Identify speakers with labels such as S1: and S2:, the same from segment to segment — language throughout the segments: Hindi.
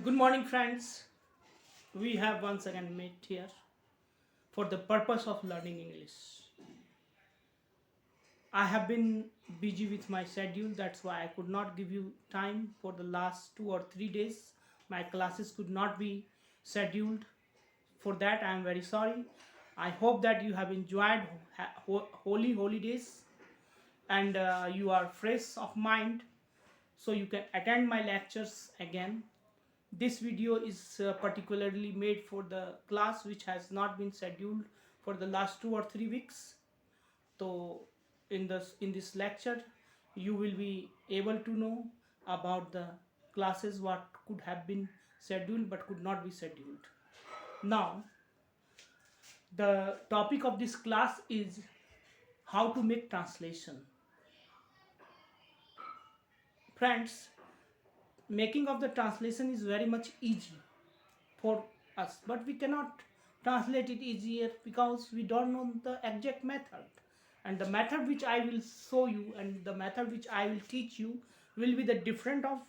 S1: Good morning, friends. We have once again met here for the purpose of learning English. I have been busy with my schedule, that's why I could not give you time for the last 2 or 3 days. My classes could not be scheduled. For that, I am very sorry. I hope that you have enjoyed holy holidays and you are fresh of mind so you can attend my lectures again. This video is particularly made for the class which has not been scheduled for the last 2 or 3 weeks. So in this lecture you will be able to know about the classes what could have been scheduled but could not be scheduled. Now the topic of this class is how to make translation. Friends, making of the translation is very much easy for us, but we cannot translate it easier because we don't know the exact method. And the method which I will show you and the method which I will teach you will be the different of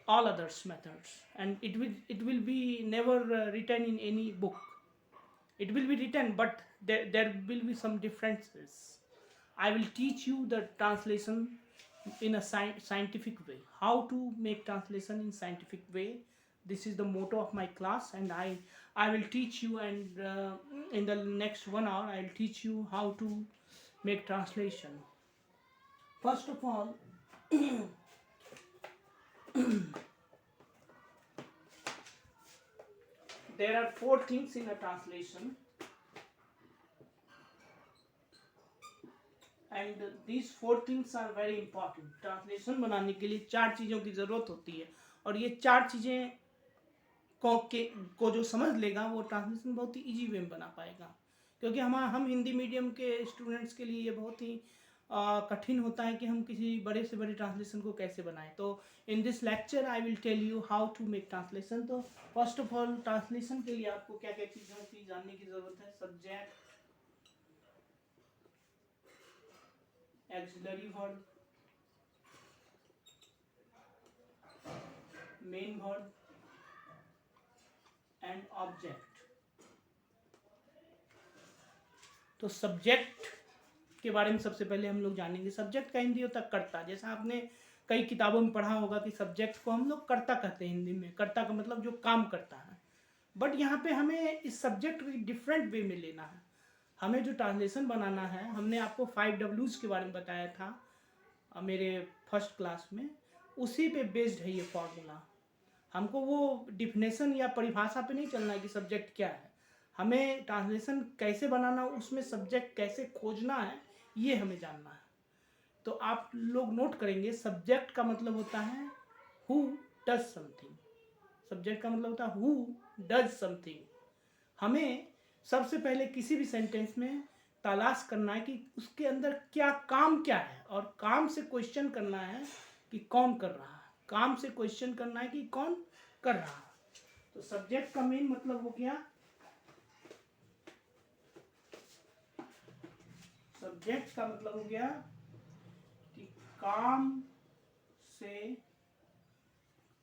S1: all others methods, and it will be never written in any book. It will be written, but there will be some differences. I will teach you the translation in a scientific way, how to make translation in scientific way. This is the motto of my class, and I will teach you, and in the next 1 hour I will teach you how to make translation. First of all, there are four things in a translation, and these four things are very important. Translation बनाने के लिए चार चीज़ों की ज़रूरत होती है, और ये चार चीज़ें को जो समझ लेगा वो ट्रांसलेशन बहुत ही इजी वे में बना पाएगा. क्योंकि हम हिंदी मीडियम के स्टूडेंट्स के लिए ये बहुत ही कठिन होता है कि हम किसी बड़े से बड़े ट्रांसलेशन को कैसे बनाएं. तो in this lecture I will tell you how to make translation. तो फर्स्ट ऑफ ऑल, ट्रांसलेशन के लिए आपको क्या क्या चीज़ों की जानने की ज़रूरत है. Subject, auxiliary verb, main verb and object. तो सब्जेक्ट के बारे में सबसे पहले हम लोग जानेंगे. सब्जेक्ट का हिंदी होता है कर्ता. जैसा आपने कई किताबों में पढ़ा होगा कि सब्जेक्ट को हम लोग कर्ता कहते हैं. हिंदी में कर्ता का मतलब जो काम करता है. बट यहाँ पे हमें इस सब्जेक्ट को डिफरेंट वे में लेना है. हमें जो ट्रांसलेशन बनाना है, हमने आपको 5 Ws के बारे में बताया था मेरे फर्स्ट क्लास में. उसी पे बेस्ड है ये फॉर्मूला. हमको वो डिफिनेशन या परिभाषा पे नहीं चलना है कि सब्जेक्ट क्या है. हमें ट्रांसलेशन कैसे बनाना, उसमें सब्जेक्ट कैसे खोजना है, ये हमें जानना है. तो आप लोग नोट करेंगे, सब्जेक्ट का मतलब होता है हु डज समथिंग. सब्जेक्ट का मतलब होता है हु डज समथिंग. हमें सबसे पहले किसी भी सेंटेंस में तलाश करना है कि उसके अंदर क्या काम क्या है, और काम से क्वेश्चन करना है कि कौन कर रहा है. काम से क्वेश्चन करना है कि कौन कर रहा है. तो सब्जेक्ट का मेन मतलब हो गया, सब्जेक्ट का मतलब हो गया कि काम से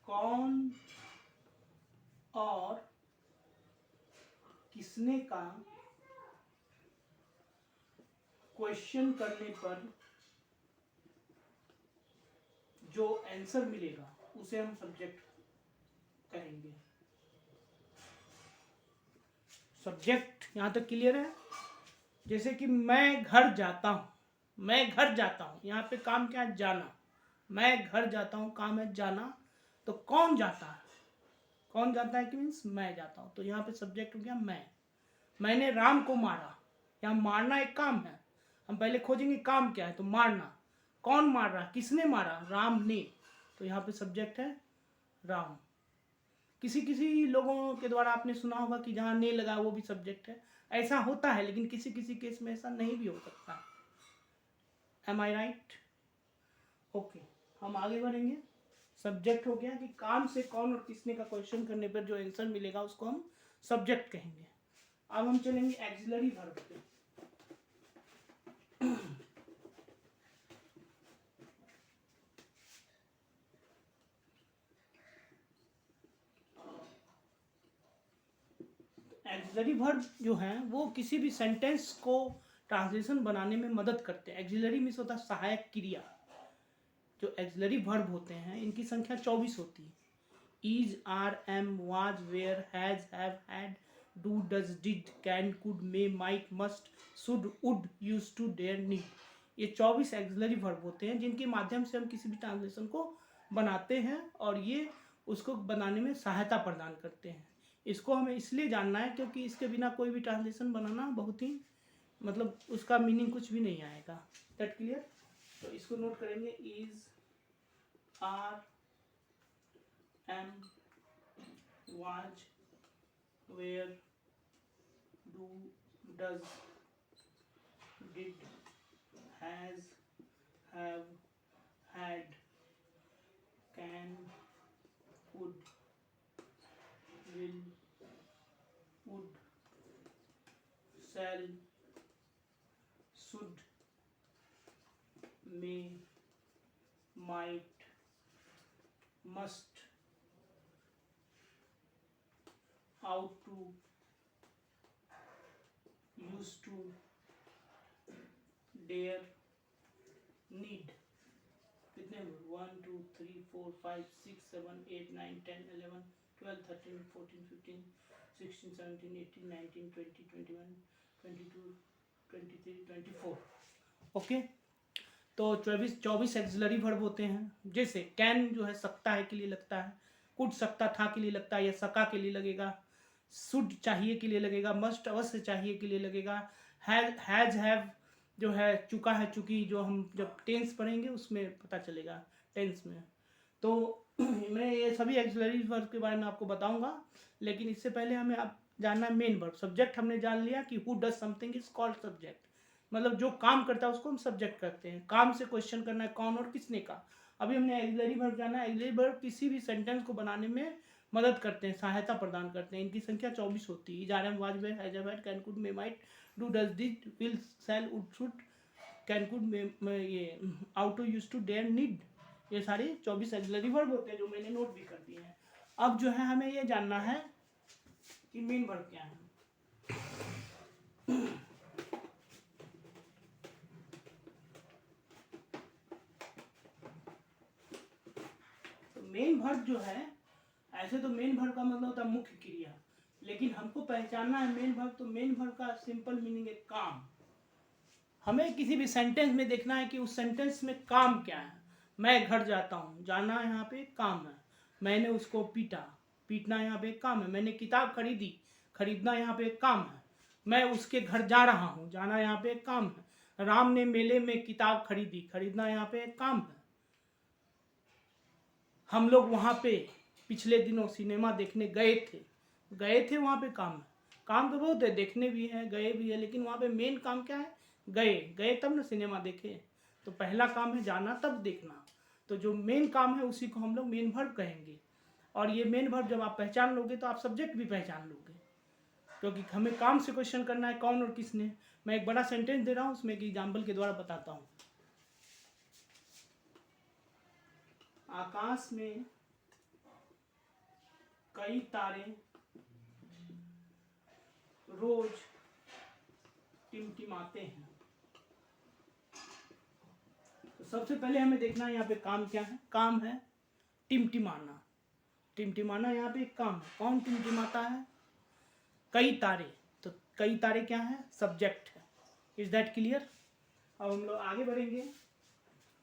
S1: कौन और किसने का क्वेश्चन करने पर जो आंसर मिलेगा उसे हम सब्जेक्ट कहेंगे. सब्जेक्ट यहाँ तक क्लियर है. जैसे कि मैं घर जाता हूँ. मैं घर जाता हूँ, यहाँ पे काम क्या है? जाना. मैं घर जाता हूँ, काम है जाना. तो कौन जाता है? कौन जाता है कि मीन्स मैं जाता हूँ. तो यहाँ पे सब्जेक्ट हो गया मैं. मैंने राम को मारा. यहाँ मारना एक काम है. हम पहले खोजेंगे काम क्या है. तो मारना. कौन मार रहा? किसने मारा? राम ने. तो यहाँ पे सब्जेक्ट है राम. किसी किसी लोगों के द्वारा आपने सुना होगा कि जहाँ ने लगा वो भी सब्जेक्ट है. ऐसा होता है, लेकिन किसी किसी केस में ऐसा नहीं भी हो सकता. एम आई राइट? ओके, हम आगे बढ़ेंगे. सब्जेक्ट हो गया कि काम से कौन और किसने का क्वेश्चन करने पर जो आंसर मिलेगा उसको हम सब्जेक्ट कहेंगे. अब हम चलेंगे एक्सिलरी वर्ब पे. एक्सिलरी वर्ब जो हैं वो किसी भी सेंटेंस को ट्रांसलेशन बनाने में मदद करते हैं। एक्सिलरी मीन्स होता है सहायक क्रिया। जो एक्सिलरी वर्ब होते हैं इनकी संख्या 24 होती है। Is, are, am, was, were, has, have, had, do, does, did, can, could, may, might, must, should, would, use to, dare, need, ये 24 एक्सिलरी वर्ब होते हैं जिनके माध्यम से हम किसी भी ट्रांसलेशन को बनाते हैं और ये उसको बनाने में सहायता प्रदान करते हैं। इसको हमें इसलिए जानना है क्योंकि इसके बिना कोई भी ट्रांसलेशन बनाना बहुत ही मतलब उसका मीनिंग कुछ भी नहीं आएगा। That clear? तो इसको नोट करेंगे। Is, are, am, was, were, do, does, did, has, have, had, can, could, will, would, shall, should, may, might, must, ought to, used to, dare, need। कितने हुए? 1 2 3 4 5 6 7 8 9 10 11 12 13 14 15 16 17 18 19 20 21 22 23 24। ओके, तो 24 एक्सिलरी वर्ब होते हैं। जैसे कैन जो है सकता है के लिए लगता है, कुड सकता था के लिए लगता है या सका के लिए लगेगा, शुड चाहिए के लिए लगेगा, मस्ट अवश्य चाहिए के लिए लगेगा, हैज हैव जो है चुका है चुकी, जो हम जब टेंस पढ़ेंगे उसमें पता चलेगा टेंस में। तो मैं ये सभी एक्सिलरी वर्ब के बारे में आपको बताऊंगा, लेकिन इससे पहले हमें अब जानना है मेन वर्ब। सब्जेक्ट हमने जान लिया कि who does something is called subject, मतलब जो काम करता है उसको हम सब्जेक्ट करते हैं। काम से क्वेश्चन करना है कौन और किसने का। अभी हमने एक्सिलरी वर्ब जाना है। एक्सिलरी वर्ब किसी भी सेंटेंस को बनाने में मदद करते हैं, सहायता प्रदान करते हैं। इनकी संख्या 24 होती है। Is, are, am, was, were, has, have, had, can, could, may, might, do, does, did, will, shall, would, should, can, could, ये ought to, used to, dare, need, ये सारे 24 एक्सिलरी वर्ब होते हैं जो मैंने नोट भी कर दिए हैं। अब जो है हमें ये जानना है कि मेन वर्ब क्या है। तो मेन वर्ब जो है, ऐसे तो मेन वर्ब का मतलब होता है मुख्य क्रिया, लेकिन हमको पहचानना है मेन वर्ब। तो मेन वर्ब का सिंपल मीनिंग है काम। हमें किसी भी सेंटेंस में देखना है कि उस सेंटेंस में काम क्या है। मैं घर जाता हूँ, जाना यहाँ पे काम है। मैंने उसको पीटा, पीटना यहाँ पे काम है। मैंने किताब खरीदी, खरीदना यहाँ पे काम है। मैं उसके घर जा रहा हूँ, जाना यहाँ पे काम है। राम ने मेले में किताब खरीदी, खरीदना यहाँ पे काम है। हम लोग वहाँ पे पिछले दिनों सिनेमा देखने गए थे वहाँ पे काम है। काम तो बहुत है, देखने भी है, गए भी है, लेकिन वहाँ पे मेन काम क्या है? गए तब ना सिनेमा देखे। तो पहला काम है जाना तब देखना। तो जो मेन काम है उसी को हम लोग मेन वर्ब कहेंगे। और ये मेन वर्ब जब आप पहचान लोगे तो आप सब्जेक्ट भी पहचान लोगे, क्योंकि हमें काम से क्वेश्चन करना है कौन और किसने। मैं एक बड़ा सेंटेंस दे रहा हूँ, उसमें एक एग्जाम्पल के द्वारा बताता हूँ। आकाश में कई तारे रोज टिमटिमाते हैं। तो सबसे पहले हमें देखना है यहाँ पे काम क्या है। काम है टिमटिमाना। टिमटिमाना यहाँ पे एक काम है। कौन टिमटिमाता है? कई तारे। तो कई तारे क्या है? सब्जेक्ट है। Is that clear? अब हम लोग आगे बढ़ेंगे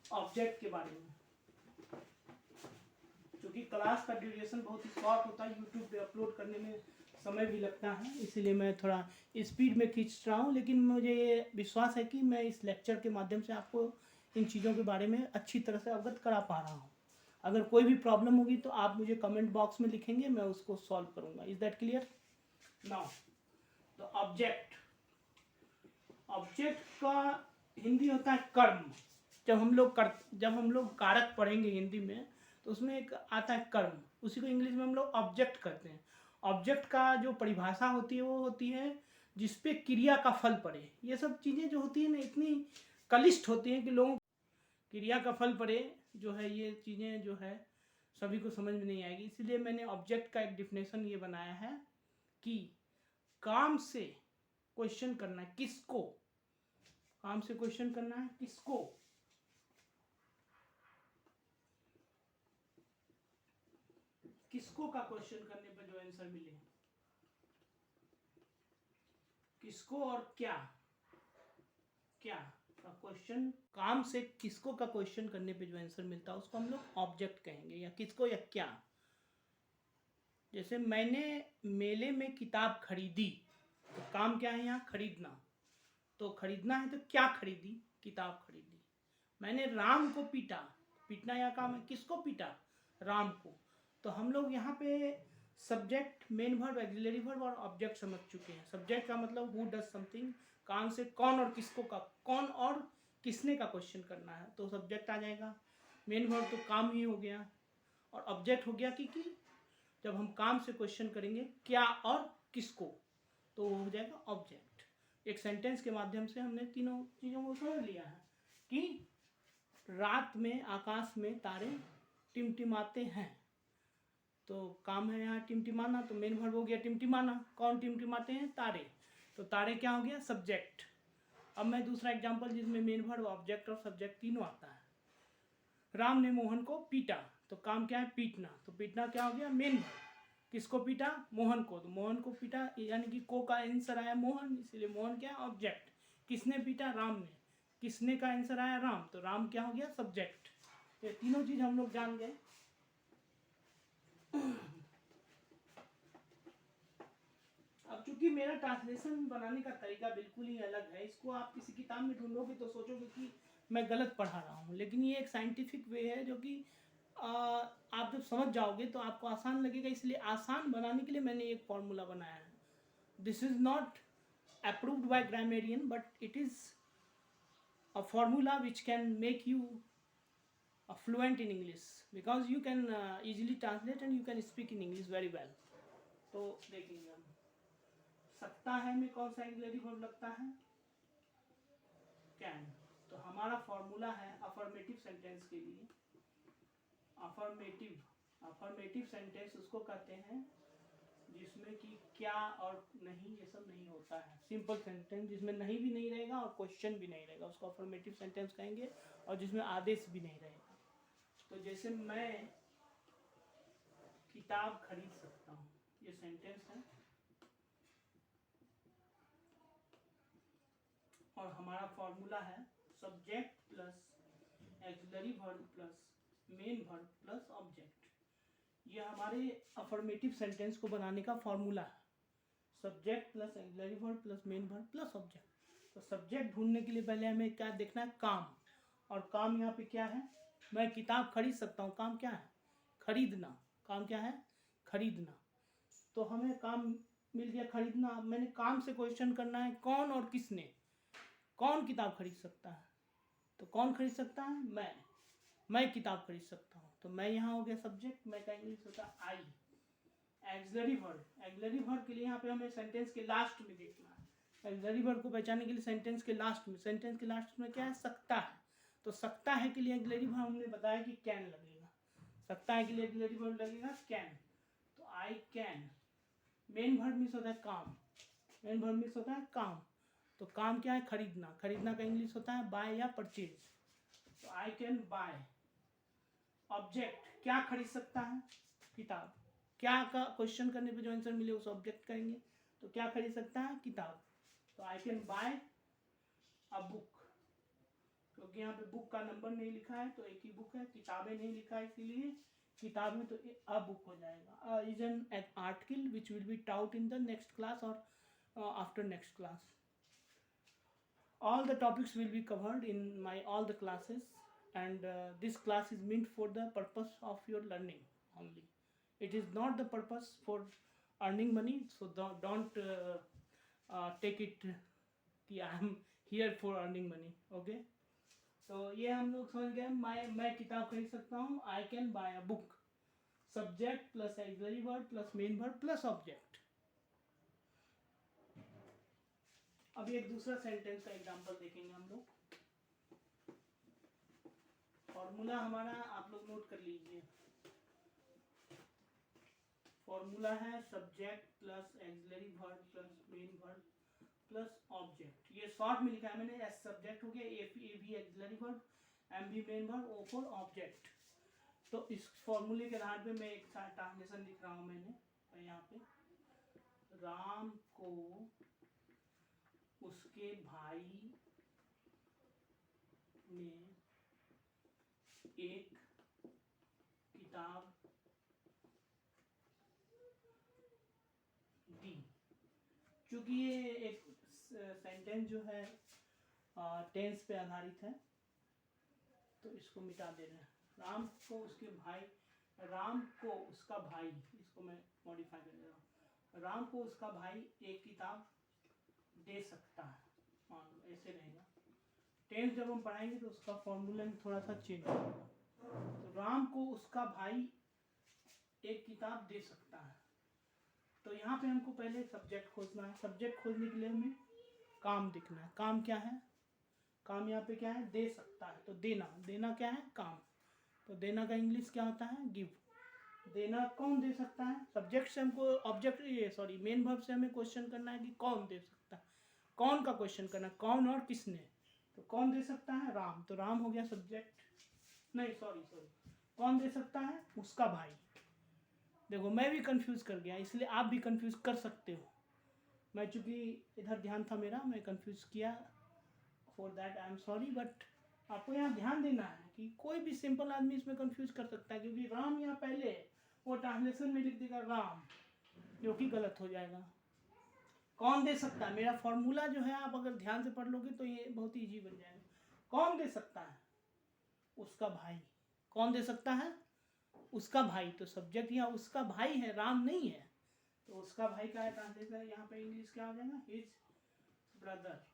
S1: ऑब्जेक्ट के बारे में। क्योंकि क्लास का ड्यूरेशन बहुत ही शॉर्ट होता है, यूट्यूब पे अपलोड करने में समय भी लगता है, इसलिए मैं थोड़ा स्पीड में खींच रहा हूँ। लेकिन मुझे ये विश्वास है कि मैं इस लेक्चर के माध्यम से आपको इन चीज़ों के बारे में अच्छी तरह से अवगत करा पा रहा हूँ। अगर कोई भी प्रॉब्लम होगी तो आप मुझे कमेंट बॉक्स में लिखेंगे, मैं उसको सॉल्व करूँगा। Is that clear? Now the object. Object का हिंदी होता है कर्म। जब हम लोग कारक पढ़ेंगे हिंदी में तो उसमें एक आता है कर्म, उसी को इंग्लिश में हम लोग ऑब्जेक्ट करते हैं। ऑब्जेक्ट का जो परिभाषा होती है वो होती है जिसपे क्रिया का फल पड़े। ये सब चीज़ें जो होती है ना इतनी कलिष्ठ होती हैं कि लोगों क्रिया का फल पड़े जो है, ये चीज़ें जो है सभी को समझ में नहीं आएगी। इसलिए मैंने ऑब्जेक्ट का एक डिफिनेशन ये बनाया है कि काम से क्वेश्चन करना है किसको, काम से क्वेश्चन करना है किसको, किसको का क्वेश्चन करने पर जो आंसर मिले, किसको और क्या, क्या का क्वेश्चन, काम से किसको का क्वेश्चन करने पे जो आंसर मिलता है उसको हम लोग ऑब्जेक्ट कहेंगे, या किसको या क्या। जैसे मैंने मेले में किताब खरीदी, तो काम क्या है यहाँ, खरीदना। तो खरीदना है तो क्या खरीदी, किताब खरीदी। मैंने राम को पीटा, पीटना या काम है, किसको पीटा, राम को। तो हम लोग यहाँ पे subject, main verb, auxiliary verb और ऑब्जेक्ट समझ चुके हैं। सब्जेक्ट का मतलब हु डज समथिंग, काम से कौन और किसको का, कौन और किसने का क्वेश्चन करना है तो सब्जेक्ट आ जाएगा। मेन वर्ब तो काम ही हो गया, और ऑब्जेक्ट हो गया कि जब हम काम से क्वेश्चन करेंगे क्या और किसको, तो वो हो जाएगा ऑब्जेक्ट। एक सेंटेंस के माध्यम से हमने तीनों चीज़ों को समझ लिया है कि रात में आकाश में तारे टिमटिमाते हैं, तो काम है यहाँ टिमटिमाना, तो मेन वर्ब हो गया टिमटिमाना। कौन टिमटिमाते हैं, तारे, तो तारे क्या हो गया, सब्जेक्ट। अब मैं दूसरा एग्जांपल जिसमें मेन वर्ब, ऑब्जेक्ट और सब्जेक्ट तीनों आता है। राम ने मोहन को पीटा, तो काम क्या है, पीटना, तो पीटना क्या हो गया, मेन वर्ब। किसको पीटा, मोहन को, तो मोहन को पीटा यानी कि को का आंसर आया मोहन, इसलिए मोहन क्या है, ऑब्जेक्ट। किसने पीटा, राम ने, किसने का आंसर आया, राम, तो राम क्या हो गया, सब्जेक्ट। ये तीनों चीज हम लोग जान गए। अब चूंकि मेरा ट्रांसलेशन बनाने का तरीका बिल्कुल ही अलग है, इसको आप किसी किताब में ढूंढोगे तो सोचोगे कि मैं गलत पढ़ा रहा हूँ, लेकिन ये एक साइंटिफिक वे है जो कि आप जब समझ जाओगे तो आपको आसान लगेगा। इसलिए आसान बनाने के लिए मैंने एक फॉर्मूला बनाया है। This is not approved by grammarian, but it is a formula which can make you fluent in English, because you can easily translate and you can speak in English very well. तो देखेंगे हम, सकता है में कौन सा ऑक्सिलरी वर्ब लगता है, कैन। तो हमारा फॉर्मूला है अफर्मेटिव सेंटेंस के लिए, अफर्मेटिव सेंटेंस उसको कहते हैं जिसमें कि क्या और नहीं ये सब नहीं होता है। सिंपल सेंटेंस जिसमें नहीं भी नहीं रहेगा और क्वेश्चन भी नहीं रहेगा उसको अफर्मेटिव सेंटेंस कहेंगे, और जिसमें आदेश भी नहीं रहेगा। तो जैसे मैं किताब खरीद सकता हूँ, ये सेंटेंस है, और हमारा फॉर्मूला है subject plus auxiliary verb plus main verb plus object. ये हमारे अफर्मेटिव सेंटेंस को बनाने का फॉर्मूला है, subject plus auxiliary verb plus main verb plus object. तो सब्जेक्ट ढूंढने के लिए पहले हमें क्या देखना है, काम, और काम यहाँ पे क्या है, मैं किताब खरीद सकता हूँ, काम क्या है, खरीदना, काम क्या है, खरीदना। तो हमें काम मिल गया खरीदना। मैंने काम से क्वेश्चन करना है कौन और किसने, कौन किताब खरीद सकता है, तो कौन खरीद सकता है, मैं किताब खरीद सकता हूँ, तो मैं यहाँ हो गया सब्जेक्ट, मैं का इंग्लिश होता है आई। ऑक्सिलरी वर्ब के लिए यहाँ पे हमें सेंटेंस के लास्ट में देखना है। ऑक्सिलरी वर्ब को पहचानने के लिए सेंटेंस के लास्ट में क्या है, सकता है। तो सकता है के लिए ऑक्सिलरी वर्ब हमने बताया कि कैन लगेगा, सकता है के लिए ऑक्सिलरी वर्ब लगेगा कैन, तो I can. Main verb means होता है काम, मेन वर्ब मीन्स होता है काम, तो काम क्या है, खरीदना, खरीदना का इंग्लिश होता है बाय या परचेज, तो आई कैन बाय। ऑब्जेक्ट, क्या खरीद सकता है, किताब, क्या का क्वेश्चन करने पे जो आंसर मिले उस ऑब्जेक्ट करेंगे, तो क्या खरीद सकता है, किताब, तो I can buy a book. क्योंकि यहाँ पे बुक का नंबर नहीं लिखा है तो एक ही बुक है, किताबें नहीं लिखा है इसीलिए किताब में तो अ बुक हो जाएगा। Is an article which will be taught in the next class और after next class. All the topics will be covered in my all the classes, and this class is meant for the purpose of your learning only. It is not the purpose for earning money, so don't take it कि I am here for earning money. Okay, तो ये हम लोग समझ गए, मैं किताब खरीद सकता हूँ, I can buy a book, subject plus auxiliary verb plus main verb plus object। अभी एक दूसरा सेंटेंस का एग्जांपल देखेंगे हम लोग। फॉर्मूला हमारा आप लोग नोट कर लीजिए, फॉर्मूला है subject plus axillary verb plus main verb plus object. ये शॉर्ट में लिखा है मैंने, एस सब्जेक्ट हो गया, ए भी एक्सिलरी वर्ब, एम भी main verb, O for object. तो इस फॉर्मूले के आधार पे मैं एक ट्रांसलेशन लिख रहा हूँ मैंने यहाँ पे, राम को उसके भाई ने एक किताब दी। क्योंकि ये एक सेंटेंस जो है टेंस पे आधारित है तो इसको मिटा दे रहे हैं। राम को उसके भाई, राम को उसका भाई, इसको मैं मॉडिफाई कर दे रहा हूँ, राम को उसका भाई एक किताब दे सकता है, मान लो ऐसे रहेगा। टेंस जब हम पढ़ाएंगे तो उसका फॉर्मूला थोड़ा सा चेंज होगा। तो राम को उसका भाई एक किताब दे सकता है। तो यहाँ पे हमको पहले सब्जेक्ट खोजना है। सब्जेक्ट खोजने के लिए हमें काम दिखना है। काम क्या है? काम यहाँ पे क्या है? दे सकता है। तो देना, देना क्या है? काम। तो देना का इंग्लिश क्या होता है? गिव। देना कौन दे सकता है? सब्जेक्ट से हमको ऑब्जेक्ट मेन वर्ब से हमें क्वेश्चन करना है कि कौन दे सकता है। कौन का क्वेश्चन करना है, कौन और किसने। तो कौन दे सकता है? राम। तो राम हो गया सब्जेक्ट। नहीं सॉरी, कौन दे सकता है? उसका भाई। देखो मैं भी कंफ्यूज कर गया, इसलिए आप भी कंफ्यूज कर सकते हो। मैं चूंकि इधर ध्यान था मेरा, मैं कंफ्यूज किया, for that I am sorry. But आपको यहाँ ध्यान देना है कि कोई भी सिंपल आदमी इसमें कंफ्यूज कर सकता है, क्योंकि राम यहाँ पहले है, वो ट्रांसलेशन में लिख देगा राम, जो कि गलत हो जाएगा। कौन दे सकता है, मेरा फॉर्मूला जो है आप अगर ध्यान से पढ़ लोगे तो ये बहुत ईजी बन जाएगा। कौन दे सकता है? उसका भाई। कौन दे सकता है? उसका भाई। तो सब्जेक्ट यहाँ उसका भाई है, राम नहीं है। तो उसका भाई का ट्रांसलेशन यहाँ पे इंग्लिश क्या हो जाएगा? His brother.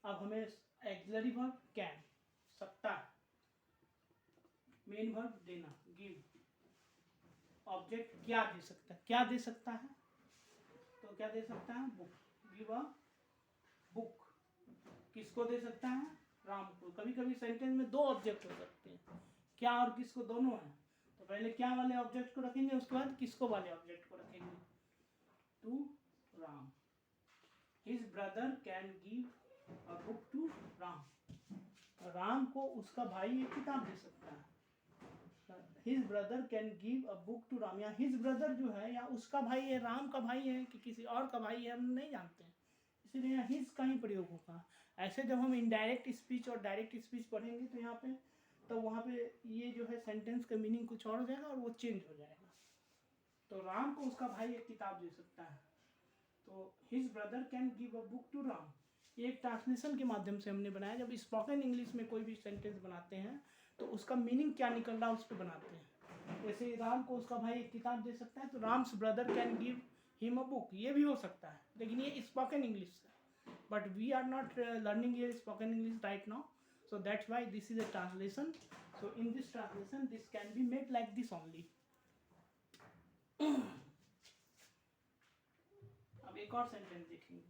S1: अब हमें एक्सिलरी वर्ब कैन, सकता, मेन वर्ब देना, गिव, ऑब्जेक्ट क्या दे सकता है? क्या दे सकता है? तो क्या दे सकता है? बुक। Give a book. किसको दे सकता है? राम को। कभी कभी सेंटेंस में दो ऑब्जेक्ट हो सकते हैं, क्या और किसको, दोनों हैं। तो पहले क्या वाले ऑब्जेक्ट को रखेंगे, उसके बाद किसको वाले ऑब्जेक्ट को रखेंगे। To Ram. His brother can give a book to Ram. Ram को उसका भाई एक किताब दे सकता है। His brother can give a book to Ram. या हिज ब्रदर जो है, या उसका भाई है, राम का भाई है कि किसी और का भाई है, हम नहीं जानते हैं, इसीलिए यहाँ हिज का ही प्रयोग होगा। ऐसे जब हम इनडायरेक्ट स्पीच और डायरेक्ट स्पीच पढ़ेंगे तो यहाँ पे, तो वहाँ पे ये जो है सेंटेंस का मीनिंग कुछ और हो जाएगा और वो चेंज हो जाएगा। तो राम को उसका भाई एक किताब दे सकता है। तो his brother can give a book to Ram, ये एक ट्रांसलेशन के माध्यम से हमने बनाया। जब स्पोकन इंग्लिश में कोई भी सेंटेंस बनाते हैं तो उसका मीनिंग क्या निकल रहा है उस पर बनाते हैं। जैसे राम को उसका भाई एक किताब दे सकता है, तो Ram's brother can give him a book, ये भी हो सकता है, लेकिन ये स्पोकन इंग्लिश है। But we are not learning here spoken English right now, so that's why this is a translation. So in this translation this can be made like this only. अब एक और सेंटेंस देखेंगे।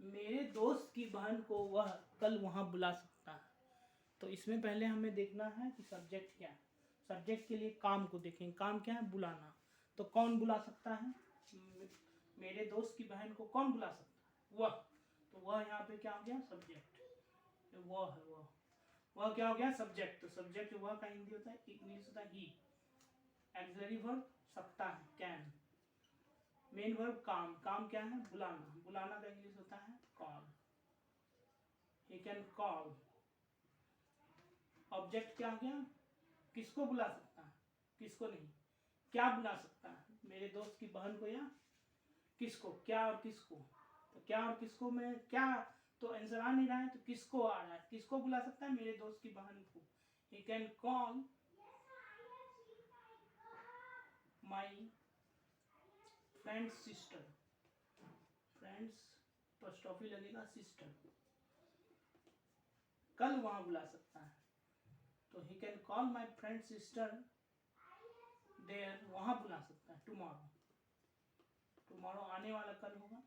S1: मेरे दोस्त की बहन को वह कल वहां बुला सकता है। तो इसमें पहले हमें देखना है कि सब्जेक्ट क्या है। सब्जेक्ट के लिए काम को देखेंगे। काम क्या है? बुलाना। तो कौन बुला सकता है? मेरे दोस्त की बहन को कौन बुला सकता है? वह। तो वह यहाँ पे क्या हो गया? सब्जेक्ट। वह है, वह क्या हो गया? सब्जेक्ट। तो सब्जेक्ट वह का हिंदी होता है, इंग्लिश होता है ही। एक्सिलरी वर्ब सकता है, कैन। मेन वर्ब काम। काम क्या है? बुलाना। बुलाना का इंग्लिश होता है call. He can call. Object क्या हो गया? किसको बुला सकता है, किसको नहीं। क्या बुला सकता है? मेरे दोस्त की बहन को या किसको, क्या और किसको, तो क्या और किसको में क्या तो आंसर आ नहीं रहा है, तो किसको आ रहा है, किसको बुला सकता है, मेरे दोस्त की बहन को। He can call my friend sister, friends पोस्टॉफी लगेगा सिस्टर, कल वहां बुला सकता है, तो he can call my friend sister there, वहां बुला सकता है टुमारो, टुमारो आने वाला कल होगा।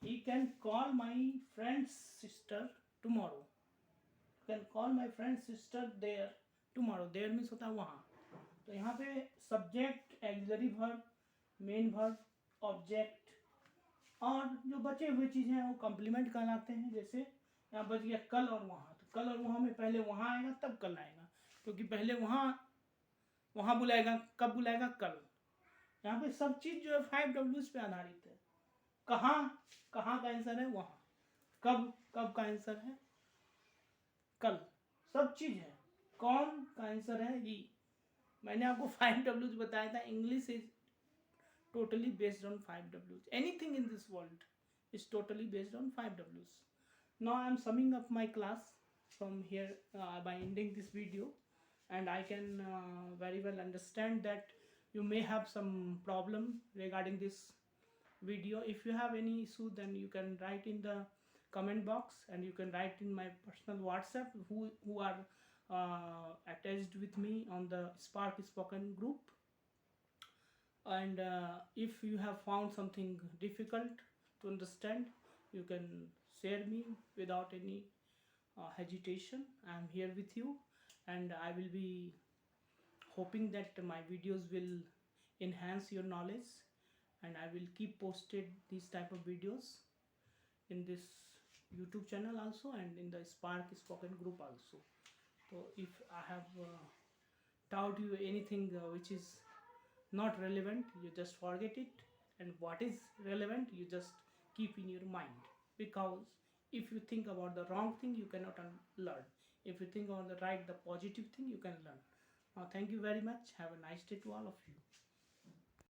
S1: He can call my friend sister tomorrow, can call my friend sister there tomorrow, there means होता है वहाँ। तो यहाँ पे subject, auxiliary verb, main verb, object और जो बचे हुए चीज़ें हैं वो कॉम्प्लीमेंट कहलाते हैं। जैसे यहाँ बच गया कल और वहाँ, तो कल और वहाँ में पहले वहाँ आएगा तब कल आएगा, क्योंकि पहले वहाँ बुलाएगा, कब बुलाएगा, कल। यहाँ पे सब चीज़ जो है 5 Ws पे आधारित है। कहाँ, कहाँ का आंसर है वहाँ, कब, कब का आंसर है कल, सब चीज़ है। कौन का आंसर है ही। मैंने आपको 5 Ws बताया था। English is totally based on 5 Ws. Anything in this world is totally based on 5 Ws. Now I am summing up my class from here by ending this video, and I can very well understand that you may have some problem regarding this video. If you have any issue, then you can write in the comment box, and you can write in my personal WhatsApp who are attached with me on the Spark Spoken group. And if you have found something difficult to understand, you can share me without any hesitation. I am here with you, and I will be hoping that my videos will enhance your knowledge, and I will keep posted these type of videos in this YouTube channel also, and in the Spark Spoken group also. So if I have taught you anything which is not relevant, you just forget it, and what is relevant you just keep in your mind, because if you think about the wrong thing you cannot learn. If you think about the right, the positive thing, you can learn. Now thank you very much, have a nice day to all of you.